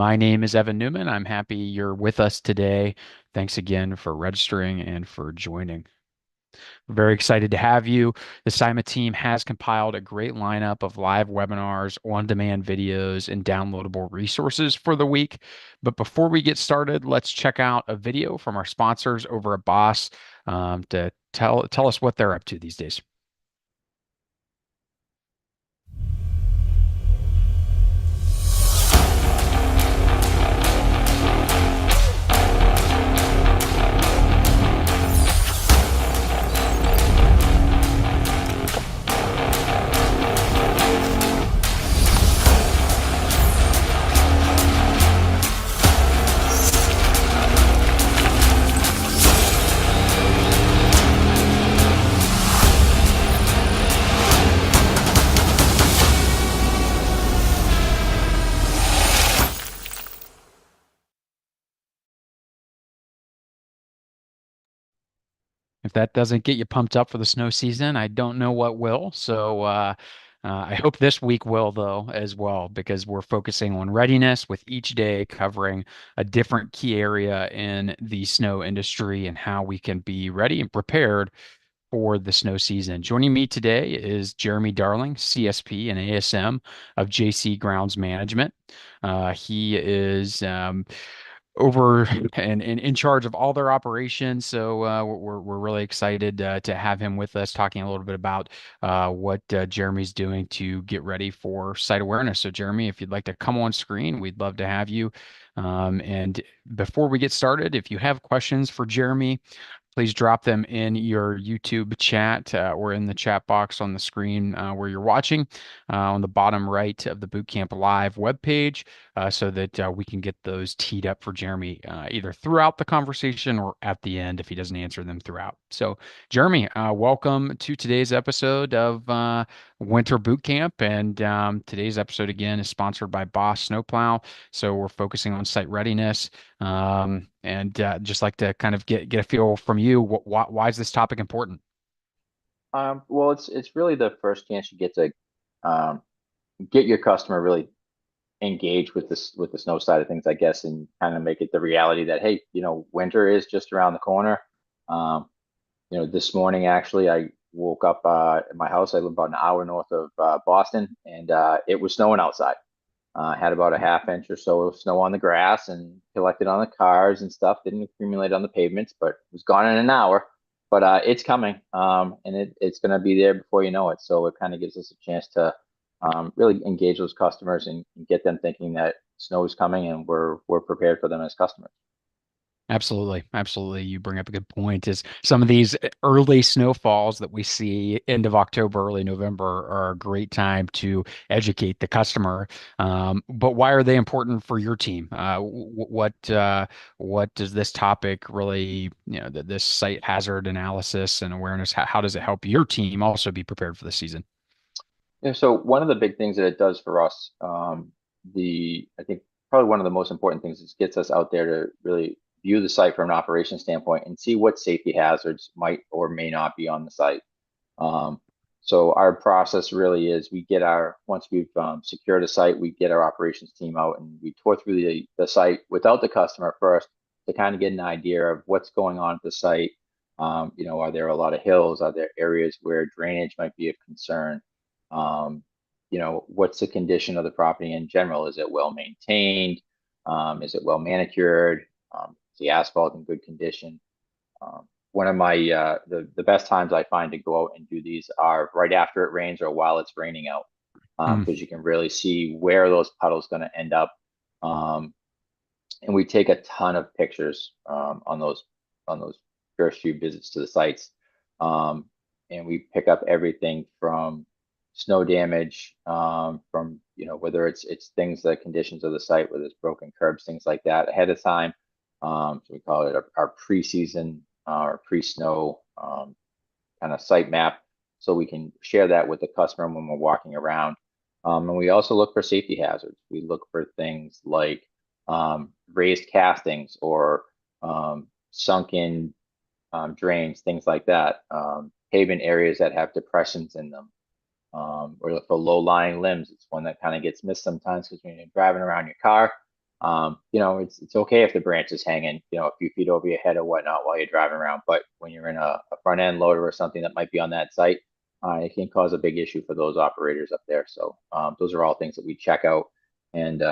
My name is Evan Newman. I'm happy you're with us today. Thanks again for registering and for joining. We're very excited to have you. The SIMA team has compiled a great lineup of live webinars, on-demand videos, and downloadable resources for the week. But before we get started, let's check out a video from our sponsors over at Boss to tell us what they're up to these days. If that doesn't get you pumped up for the snow season, I don't know what will. I hope this week will, though, as well, because we're focusing on readiness with each day covering a different key area in the snow industry and how we can be ready and prepared for the snow season. Joining me today is Jeremy Darling, CSP and ASM of JC Grounds Management. He is over and in charge of all their operations. We're really excited to have him with us, talking a little bit about what Jeremy's doing to get ready for site awareness. So, Jeremy, if you'd like to come on screen, we'd love to have you. And before we get started, if you have questions for Jeremy, please drop them in your YouTube chat or in the chat box on the screen where you're watching on the bottom right of the Bootcamp Live webpage so that we can get those teed up for Jeremy either throughout the conversation or at the end if he doesn't answer them throughout. So, Jeremy, welcome to today's episode of Winter Boot Camp. And today's episode, again, is sponsored by Boss Snowplow. So, we're focusing on site readiness. And just like to kind of get a feel from you, why is this topic important? Well, it's really the first chance you get to um, get your customer really engaged with the snow side of things, I guess, and kind of make it the reality that hey, winter is just around the corner. Um, this morning actually, I woke up at my house. I live about an hour north of Boston, and it was snowing outside. Had about a half inch or so of snow on the grass and collected on the cars and stuff. Didn't accumulate on the pavements, but it was gone in an hour. But it's coming, and it's going to be there before you know it. So it kind of gives us a chance to really engage those customers and get them thinking that snow is coming and we're prepared for them as customers. Absolutely. Absolutely. You bring up a good point is some of these early snowfalls that we see end of October, early November are a great time to educate the customer. But why are they important for your team? What does this topic really, this site hazard analysis and awareness, how does it help your team also be prepared for the season? Yeah, so one of the big things that it does for us, I think probably one of the most important things is gets us out there to really view the site from an operations standpoint and see what safety hazards might or may not be on the site. Um, so our process really is once we've secured a site, we get our operations team out and we tour through the site without the customer first to kind of get an idea of what's going on at the site. Are there a lot of hills? Are there areas where drainage might be of concern? Um, what's the condition of the property in general? Is it well maintained? Is it well manicured? Is the asphalt in good condition? One of my the best times I find to go out and do these are right after it rains or while it's raining out, Mm, because you can really see where those puddles going to end up. Um, and we take a ton of pictures on those first few visits to the sites, um, and we pick up everything from snow damage, from whether it's things the conditions of the site, whether it's broken curbs, things like that ahead of time. So we call it our preseason or pre-snow kind of site map, so we can share that with the customer when we're walking around. And we also look for safety hazards. We look for things like raised castings or sunken drains, things like that. Pavement areas that have depressions in them. Or look for low-lying limbs. It's one that kind of gets missed sometimes because when you're driving around your car, It's okay if the branch is hanging, a few feet over your head or whatnot while you're driving around. But when you're in a front end loader or something that might be on that site, it can cause a big issue for those operators up there. So those are all things that we check out and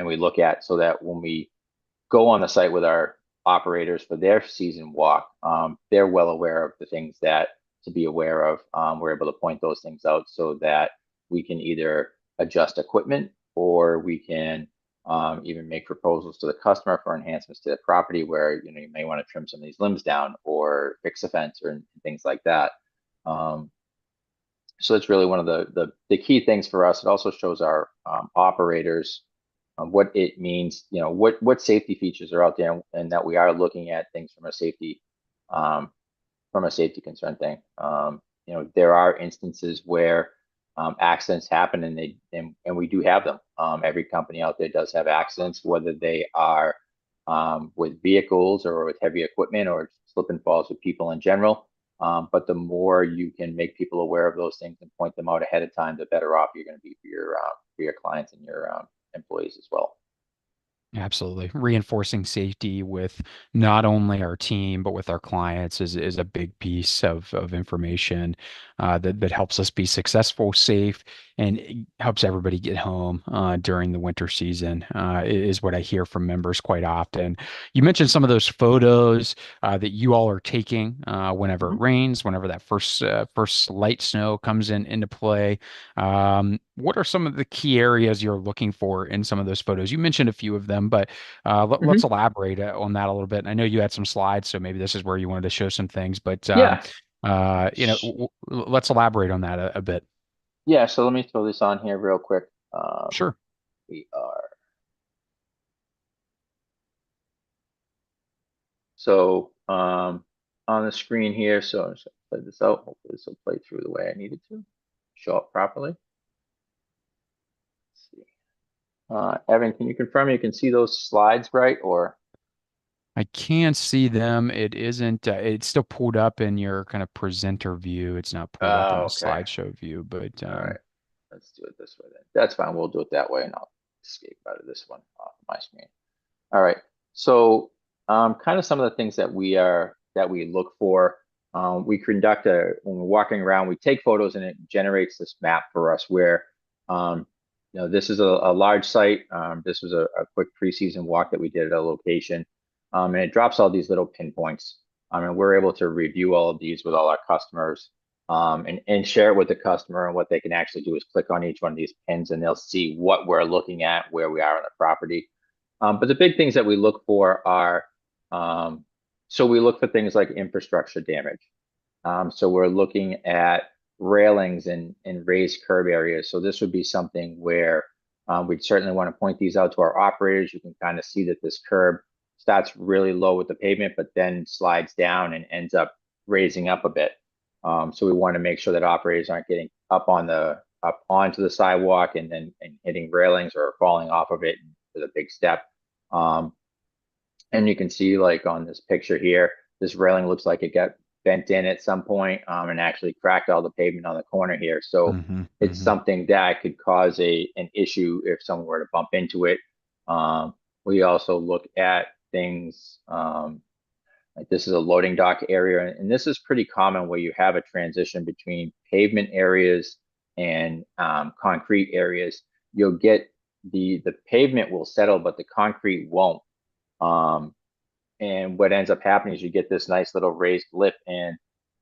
we look at so that when we go on the site with our operators for their season walk, they're well aware of the things that to be aware of. We're able to point those things out so that we can either adjust equipment or we can even make proposals to the customer for enhancements to the property where you may want to trim some of these limbs down or fix a fence or things like that. So that's really one of the key things for us. It also shows our operators what it means, what safety features are out there, and that we are looking at things um, from a safety concern thing. There are instances where accidents happen, and we do have them. Every company out there does have accidents, whether they are with vehicles or with heavy equipment or slip and falls with people in general. But the more you can make people aware of those things and point them out ahead of time, the better off you're going to be for your clients and your employees as well. Absolutely. Reinforcing safety with not only our team, but with our clients is a big piece of information that helps us be successful, safe, and it helps everybody get home during the winter season, is what I hear from members quite often. You mentioned some of those photos that you all are taking whenever it Mhm. rains, whenever that first light snow comes into play. What are some of the key areas you're looking for in some of those photos? You mentioned a few of them, but let's Mhm. elaborate on that a little bit. And I know you had some slides, so maybe this is where you wanted to show some things, but Yeah. let's elaborate on that a bit. Yeah, so let me throw this on here real quick. Sure. We are so on the screen here. So I'm just gonna play this out. Hopefully this will play through the way I need it to. Show up properly. Let's see. Evan, can you confirm you can see those slides right? Or I can see them. It isn't, it's still pulled up in your kind of presenter view. It's not pulled up in the okay. slideshow view, but All right. Let's do it this way then. That's fine. We'll do it that way and I'll escape out of this one off my screen. All right. So, kind of some of the things that we look for. We conduct when we're walking around, we take photos and it generates this map for us where, um, this is a large site. This was a quick preseason walk that we did at a location, and it drops all these little pinpoints. And we're able to review all of these with all our customers, and share it with the customer. And what they can actually do is click on each one of these pins, and they'll see what we're looking at, where we are on the property. But the big things that we look for are, so we look for things like infrastructure damage. So we're looking at railings and raised curb areas. So this would be something where we'd certainly want to point these out to our operators. You can kind of see that this curb starts really low with the pavement, but then slides down and ends up raising up a bit. So we want to make sure that operators aren't getting up onto the sidewalk and hitting railings or falling off of it with a big step. Um, and you can see like on this picture here, this railing looks like it got bent in at some point, and actually cracked all the pavement on the corner here. So hmm it's hmm something that could cause an issue if someone were to bump into it. We also look at things like this is a loading dock area, and this is pretty common where you have a transition between pavement areas and concrete areas. You'll get the pavement will settle, but the concrete won't. Um, and what ends up happening is you get this nice little raised lip. And,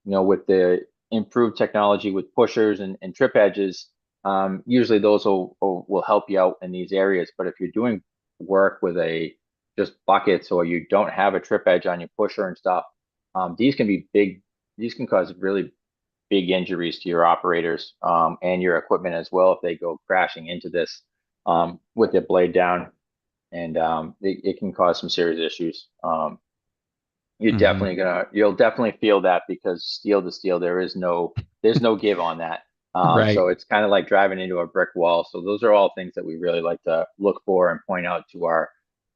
with the improved technology with pushers and trip edges, usually those will help you out in these areas. But if you're doing work with just buckets or you don't have a trip edge on your pusher and stuff, these can be big, these can cause really big injuries to your operators and your equipment as well if they go crashing into this with their blade down, and it can cause some serious issues. hmm You'll definitely feel that because steel to steel, there's no give on that. Right. So it's kind of like driving into a brick wall. So those are all things that we really like to look for and point out for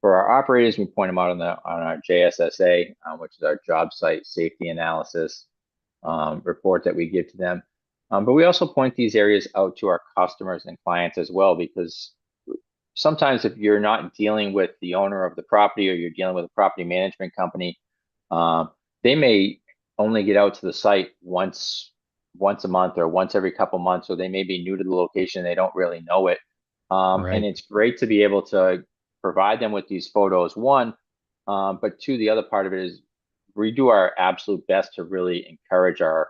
our operators. We point them out on our JSSA, which is our job site safety analysis report that we give to them. But we also point these areas out to our customers and clients as well, because sometimes if you're not dealing with the owner of the property or you're dealing with a property management company, um, they may only get out to the site once a month or once every couple months, or they may be new to the location. They don't really know it. And Right. it's great to be able to provide them with these photos, one, but two, the other part of it is we do our absolute best to really encourage our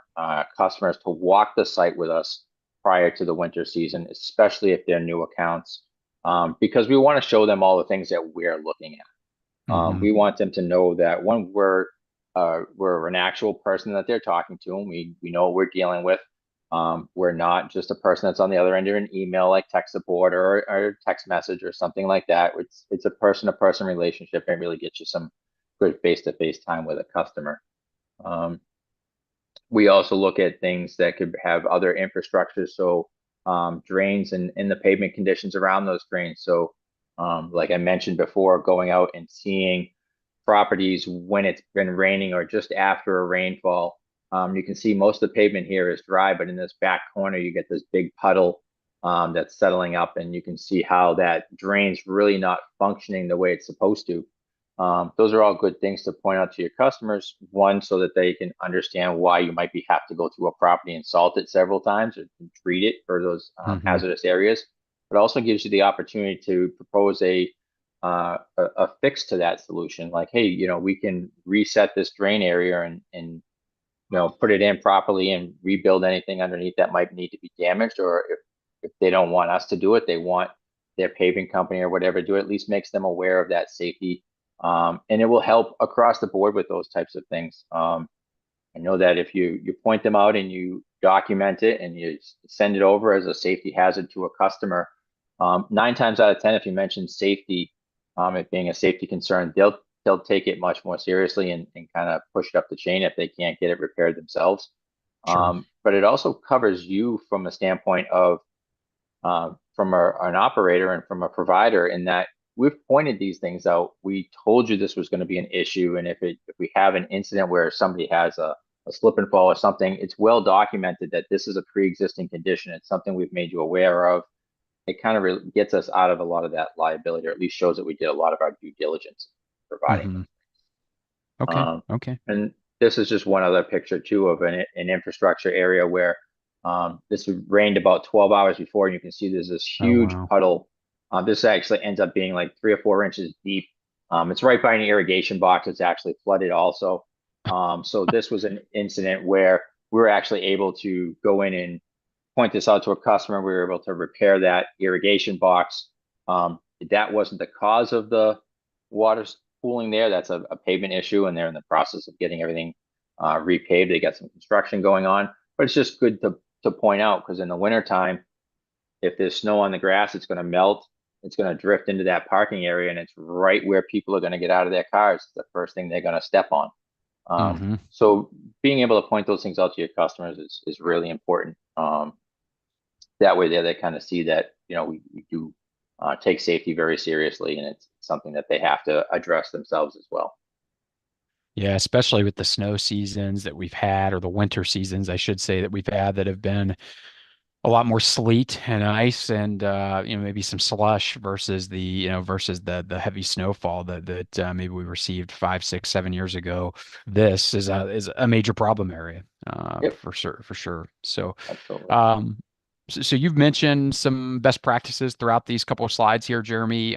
customers to walk the site with us prior to the winter season, especially if they're new accounts, because we want to show them all the things that we're looking at. Hmm. We want them to know that one, we're an actual person that they're talking to, and we know what we're dealing with. We're not just a person that's on the other end of an email, like tech support or text message or something like that. It's a person-to-person relationship and really gets you some good face-to-face time with a customer. Um, we also look at things that could have other infrastructure, so drains and the pavement conditions around those drains. So, like I mentioned before, going out and seeing properties when it's been raining or just after a rainfall. You can see most of the pavement here is dry, but in this back corner, you get this big puddle that's settling up, and you can see how that drain's really not functioning the way it's supposed to. Those are all good things to point out to your customers. One, so that they can understand why you might be have to go to a property and salt it several times or treat it for those Hmm. hazardous areas. But also gives you the opportunity to propose a fix to that solution. Like, hey, we can reset this drain area and put it in properly and rebuild anything underneath that might need to be damaged. Or if they don't want us to do it, they want their paving company or whatever to do it, at least makes them aware of that safety. And it will help across the board with those types of things. I know that if you point them out and you document it and you send it over as a safety hazard to a customer, 9 times out of 10, if you mention safety, it being a safety concern, they'll take it much more seriously and kind of push it up the chain if they can't get it repaired themselves. Sure. But it also covers you from a standpoint of from an operator and from a provider in that we've pointed these things out. We told you this was going to be an issue, and if we have an incident where somebody has a slip and fall or something, it's well documented that this is a pre-existing condition. It's something we've made you aware of. It kind of gets us out of a lot of that liability, or at least shows that we did a lot of our due diligence in providing Hmm. them. Okay. Um, Okay. and this is just one other picture too of an infrastructure area where this rained about 12 hours before, and you can see there's this Oh, huge wow. puddle. This actually ends up being like 3 or 4 inches deep. It's right by an irrigation box. It's actually flooded also. So this was an incident where we were actually able to go in and point this out to a customer. We were able to repair that irrigation box. That wasn't the cause of the water pooling there. That's a pavement issue, and they're in the process of getting everything repaved. They got some construction going on, but it's just good to point out because in the wintertime, if there's snow on the grass, it's going to melt. It's going to drift into that parking area, and it's right where people are going to get out of their cars. It's the first thing they're going to step on. Hmm. So being able to point those things out to your customers is really important. That way they kind of see that, we do take safety very seriously, and it's something that they have to address themselves as well. Yeah, especially with the snow seasons that we've had, or the winter seasons, I should say, that we've had that have been a lot more sleet and ice and maybe some slush versus the heavy snowfall that maybe we received 5, 6, 7 years ago. This is a major problem area, Yep, for sure, for sure. So absolutely. um so you've mentioned some best practices throughout these couple of slides here, Jeremy.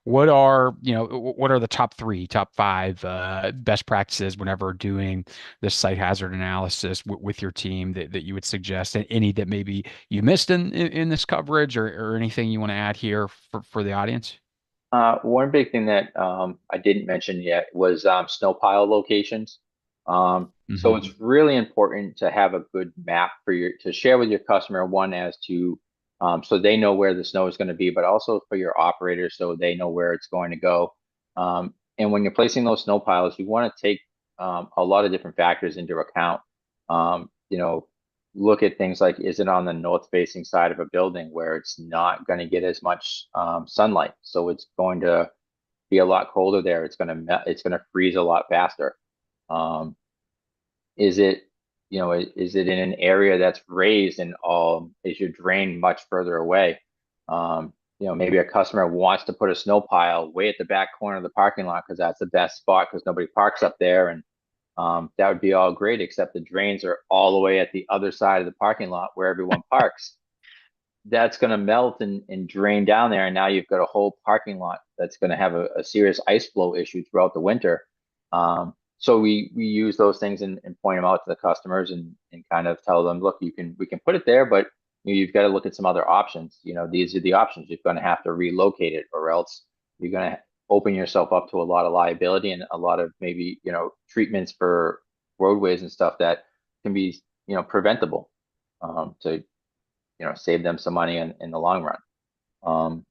What are the top three, top five best practices whenever doing this site hazard analysis with your team that you would suggest? And any that maybe you missed in this coverage, or anything you want to add here for the audience? One big thing that I didn't mention yet was snow pile locations. So Hmm. it's really important to have a good map to share with your customer, one as to so they know where the snow is going to be, but also for your operators so they know where it's going to go. And when you're placing those snow piles, you want to take a lot of different factors into account. Um, you know, Look at things like, is it on the north facing side of a building where it's not going to get as much sunlight, so it's going to be a lot colder there. It's going to freeze a lot faster. um, is it is it in an area that's raised, and is your drain much further away? maybe a customer wants to put a snow pile way at the back corner of the parking lot because that's the best spot because nobody parks up there. And that would be all great, except the drains are all the way at the other side of the parking lot where everyone parks. That's going to melt and drain down there. And now you've got a whole parking lot that's going to have a serious ice flow issue throughout the winter. So we use those things and point them out to the customers and kind of tell them, look, we can put it there, but you've got to look at some other options. These are the options. You're going to have to relocate it, or else you're going to open yourself up to a lot of liability and a lot of maybe, treatments for roadways and stuff that can be, preventable, to, save them some money in the long run.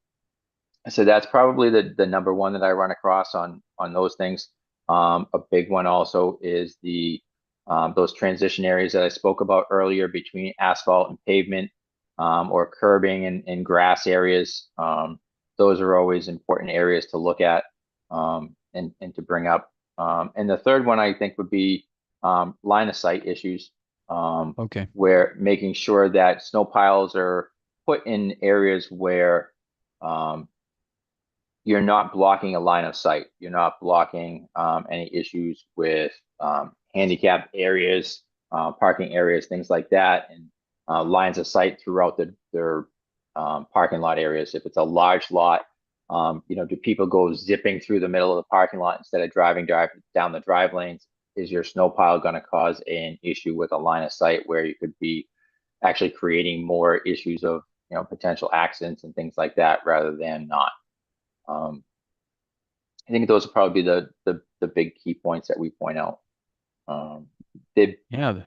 So that's probably the number one that I run across on those things. A big one also is those transition areas that I spoke about earlier between asphalt and pavement, or curbing and grass areas. Those are always important areas to look at, and to bring up. And the third one I think would be line of sight issues, Okay. where making sure that snow piles are put in areas where you're not blocking a line of sight. You're not blocking any issues with handicapped areas, parking areas, things like that, and lines of sight throughout their parking lot areas. If it's a large lot, do people go zipping through the middle of the parking lot instead of driving down the drive lanes? Is your snow pile going to cause an issue with a line of sight where you could be actually creating more issues of potential accidents and things like that rather than not? I think those will probably be the big key points that we point out. Did Yeah.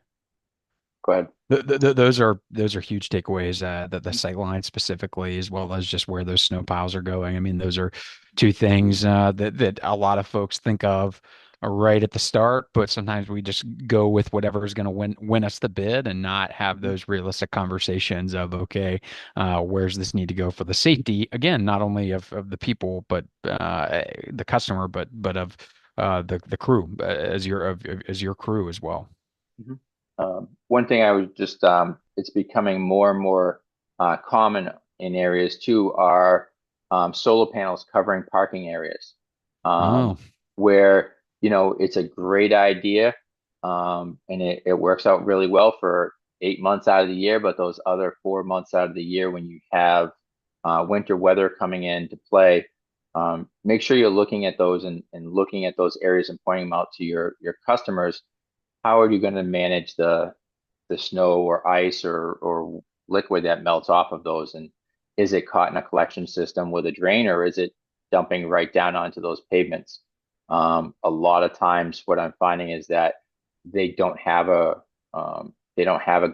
Go ahead. Those are huge takeaways. The sight line specifically, as well as just where those snow piles are going. I mean, those are two things that a lot of folks think of right at the start, but sometimes we just go with whatever is going to win us the bid and not have Mhm. those realistic conversations of, okay, where's this need to go for the safety again, not only of the people, but the customer, but of the crew, as your crew as well. Mhm. One thing I would just, it's becoming more and more common in areas too are solar panels covering parking areas, Oh, where, it's a great idea, and it works out really well for 8 months out of the year, but those other 4 months out of the year when you have winter weather coming into play, make sure you're looking at those and looking at those areas and pointing them out to your customers. How are you going to manage the snow or ice or liquid that melts off of those? And is it caught in a collection system with a drain, or is it dumping right down onto those pavements? A lot of times what I'm finding is that they don't have a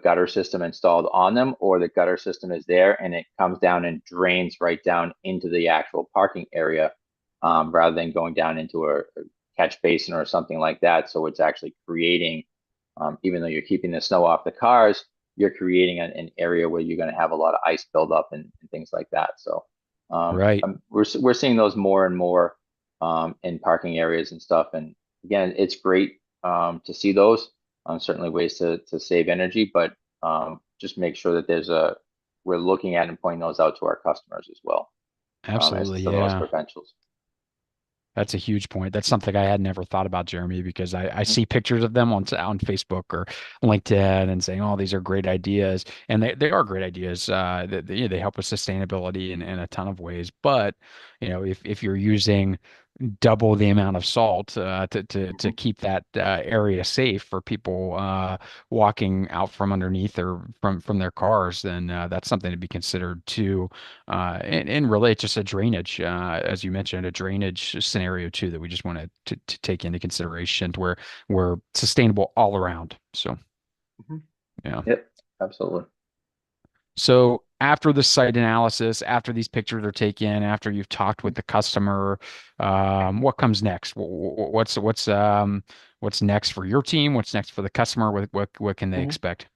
gutter system installed on them, or the gutter system is there and it comes down and drains right down into the actual parking area, rather than going down into a catch basin or something like that. So it's actually creating, even though you're keeping the snow off the cars, you're creating an area where you're going to have a lot of ice buildup and things like that. So right. we're seeing those more and more in parking areas and stuff. And again, it's great to see those. Certainly ways to save energy, but just make sure that we're looking at and pointing those out to our customers as well, as Absolutely. to those Yeah. potentials. That's a huge point. That's something I had never thought about, Jeremy, because I Mhm. see pictures of them on Facebook or LinkedIn and saying, oh, these are great ideas. And they are great ideas. They help with sustainability in a ton of ways. But, if you're using double the amount of salt to Mhm. keep that area safe for people walking out from underneath or from their cars, then that's something to be considered too. And really, it's just a drainage, as you mentioned, a drainage scenario too that we just wanted to take into consideration to where we're sustainable all around. So Mhm. yeah. Yep, absolutely. So after the site analysis, after these pictures are taken, after you've talked with the customer, what comes next? What's next for your team? What's next for the customer? What can they Mhm. expect?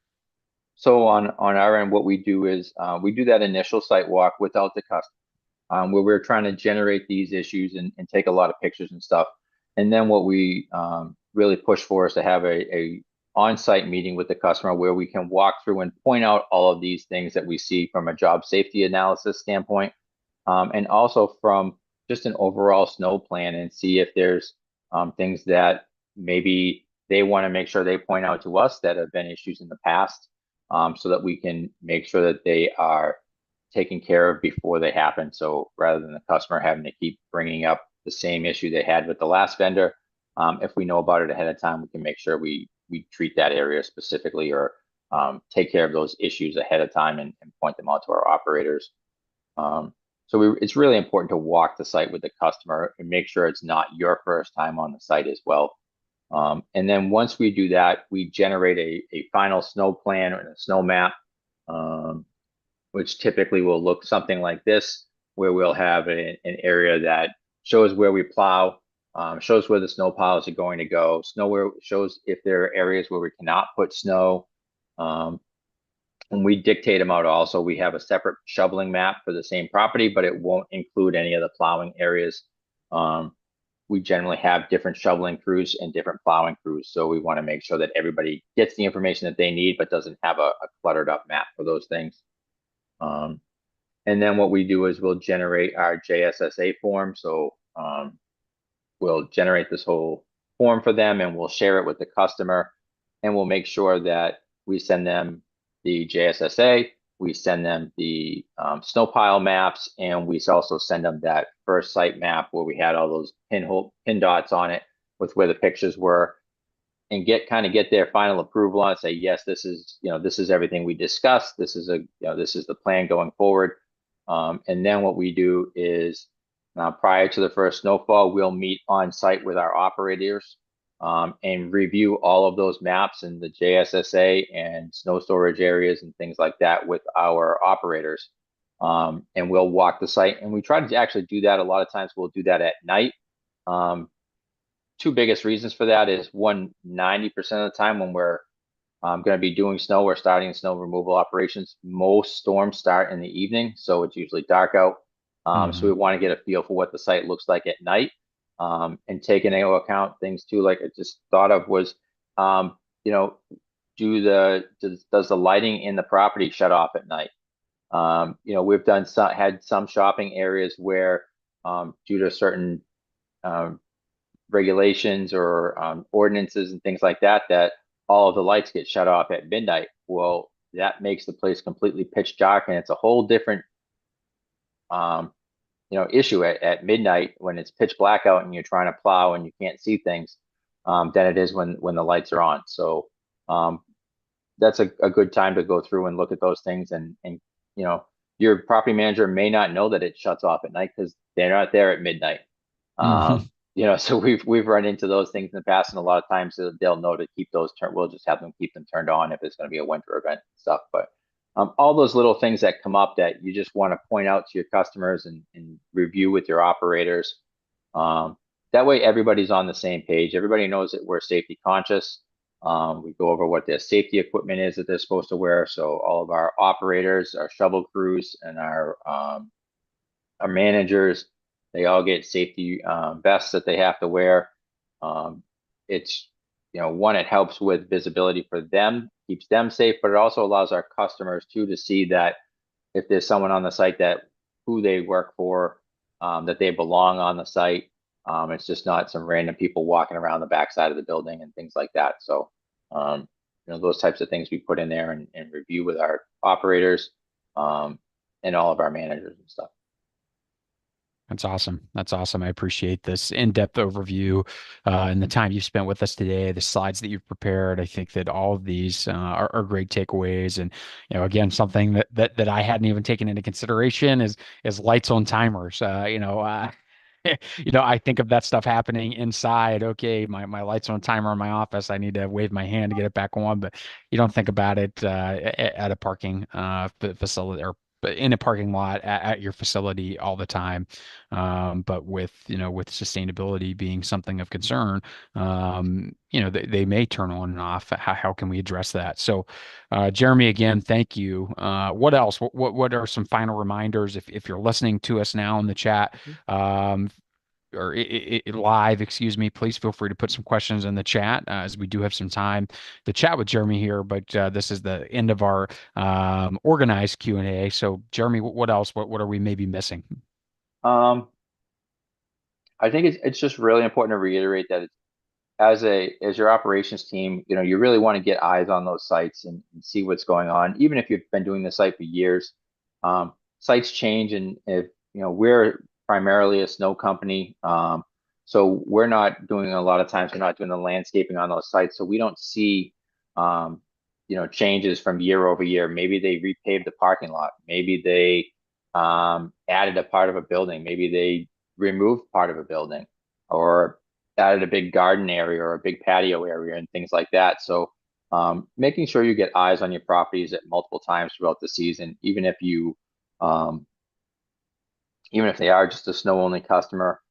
So on our end, what we do is we do that initial site walk without the customer, where we're trying to generate these issues and take a lot of pictures and stuff. And then what we really push for is to have a on-site meeting with the customer where we can walk through and point out all of these things that we see from a job safety analysis standpoint, and also from just an overall snow plan and see if there's things that maybe they want to make sure they point out to us that have been issues in the past, so that we can make sure that they are taken care of before they happen. So rather than the customer having to keep bringing up the same issue they had with the last vendor, if we know about it ahead of time, we can make sure we treat that area specifically, or take care of those issues ahead of time, and point them out to our operators. Um, it's really important to walk the site with the customer and make sure it's not your first time on the site as well. And then once we do that, we generate a final snow plan and a snow map, um, which typically will look something like this, where we'll have an area that shows where we plow, shows where the snow piles are going to go, snow where shows if there are areas where we cannot put snow. Um, and we dictate them out also. We have a separate shoveling map for the same property, but it won't include any of the plowing areas. Um, we generally have different shoveling crews and different plowing crews. So we want to make sure that everybody gets the information that they need, but doesn't have a cluttered up map for those things. Um, and then what we do is we'll generate our JSSA form. So we'll generate this whole form for them, and we'll share it with the customer, and we'll make sure that we send them the JSSA, we send them the snow pile maps, and we also send them that first site map where we had all those pin dots on it with where the pictures were, and get their final approval on it, say, yes, this is everything we discussed. This is the plan going forward. And then what we do is, prior to the first snowfall, we'll meet on site with our operators, and review all of those maps and the JSSA and snow storage areas and things like that with our operators. And we'll walk the site, and we try to actually do that. A lot of times we'll do that at night. Two biggest reasons for that is, one, 90% of the time when we're going to be doing snow, we're starting snow removal operations. Most storms start in the evening, so it's usually dark out. So we want to get a feel for what the site looks like at night, and taking into account things too, like I just thought of was, you know, does the lighting in the property shut off at night? We've had some shopping areas where, due to certain regulations or ordinances and things like that, that all of the lights get shut off at midnight. Well, that makes the place completely pitch dark, and it's a whole different um, issue at midnight when it's pitch black out and you're trying to plow and you can't see things, than it is when the lights are on. So that's a good time to go through and look at those things, and your property manager may not know that it shuts off at night because they're not there at midnight. Mm-hmm. So we've run into those things in the past, and a lot of times they'll know to keep those turned. We'll just have them keep them turned on if it's going to be a winter event and stuff. But all those little things that come up that you just want to point out to your customers, and review with your operators. That way everybody's on the same page. Everybody knows that we're safety conscious. We go over what their safety equipment is that they're supposed to wear. So all of our operators, our shovel crews, and our managers, they all get safety vests that they have to wear. It's, one, it helps with visibility for them, keeps them safe, but it also allows our customers too to see that if there's someone on the site that who they work for, that they belong on the site. It's just not some random people walking around the backside of the building and things like that. So, those types of things we put in there, and review with our operators, and all of our managers and stuff. That's awesome. That's awesome. I appreciate this in-depth overview, and the time you've spent with us today, the slides that you've prepared. I think that all of these are great takeaways. And again, something that I hadn't even taken into consideration is lights on timers. I think of that stuff happening inside. Okay, my lights on timer in my office. I need to wave my hand to get it back on, but you don't think about it at a parking facility, or in a parking lot at your facility all the time. But with sustainability being something of concern, they may turn on and off. How can we address that? So, Jeremy, again, thank you. What else? What are some final reminders if you're listening to us now in the chat? Or live, excuse me, please feel free to put some questions in the chat, as we do have some time to chat with Jeremy here. But this is the end of our organized Q&A. So, Jeremy, what else? What are we maybe missing? Um, I think it's just really important to reiterate that as your operations team, you really want to get eyes on those sites and see what's going on. Even if you've been doing the site for years, sites change, and if we're primarily a snow company, so we're not doing a lot of times we're not doing the landscaping on those sites, so we don't see um, changes from year over year. Maybe they repaved the parking lot, maybe they added a part of a building, maybe they removed part of a building, or added a big garden area or a big patio area and things like that. So making sure you get eyes on your properties at multiple times throughout the season, um, even if they are just a snow only customer,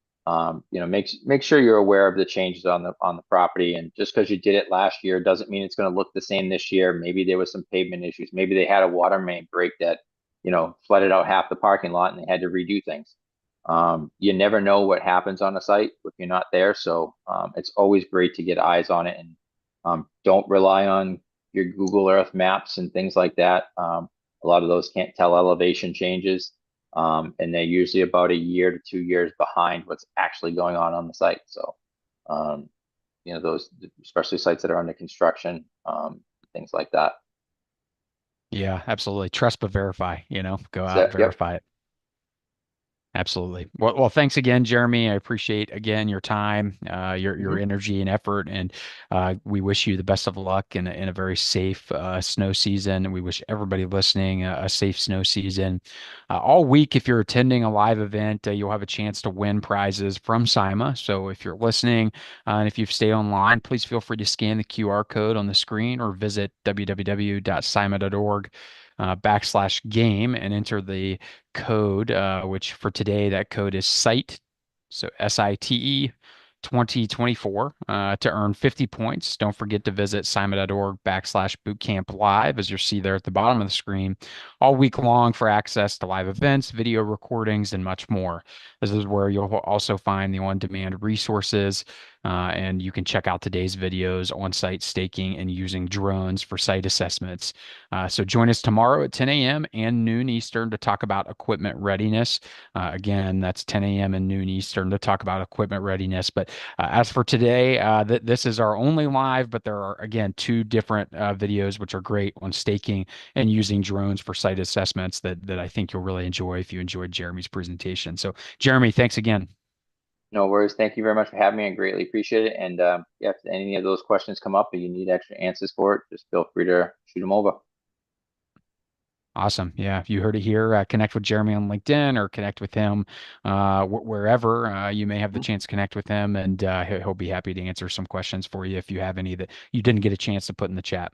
make sure you're aware of the changes on the property. And just because you did it last year doesn't mean it's going to look the same this year. Maybe there was some pavement issues. Maybe they had a water main break that flooded out half the parking lot and they had to redo things. You never know what happens on a site if you're not there. So it's always great to get eyes on it, and don't rely on your Google Earth maps and things like that. A lot of those can't tell elevation changes, and they're usually about a year to 2 years behind what's actually going on the site. So, um, those, especially sites that are under construction, things like that. Yeah, absolutely. Trust but verify, go out, So, yep. verify it. Absolutely. Well, thanks again, Jeremy. I appreciate again your time, your Mhm. energy and effort, and we wish you the best of luck in a very safe snow season. And we wish everybody listening a safe snow season. All week, if you're attending a live event, you'll have a chance to win prizes from SIMA. So if you're listening and if you've stayed online, please feel free to scan the QR code on the screen or visit www.sima.org /game and enter the code, which for today, that code is SITE, so SITE 2024, to earn 50 points. Don't forget to visit simon.org /bootcamp live, as you'll see there at the bottom of the screen, all week long for access to live events, video recordings, and much more. This is where you'll also find the on-demand resources, and you can check out today's videos on site staking and using drones for site assessments. So join us tomorrow at 10 a.m. and noon Eastern to talk about equipment readiness. Again, that's 10 a.m. and noon Eastern to talk about equipment readiness. But as for today, this is our only live, but there are, again, two different videos which are great on staking and using drones for site assessments that I think you'll really enjoy if you enjoyed Jeremy's presentation. So, Jeremy, thanks again. No worries. Thank you very much for having me. I greatly appreciate it. And yeah, if any of those questions come up and you need extra answers for it, just feel free to shoot them over. Awesome. Yeah. If you heard it here, connect with Jeremy on LinkedIn or connect with him wherever you may have the Mhm. chance to connect with him, and he'll be happy to answer some questions for you if you have any that you didn't get a chance to put in the chat.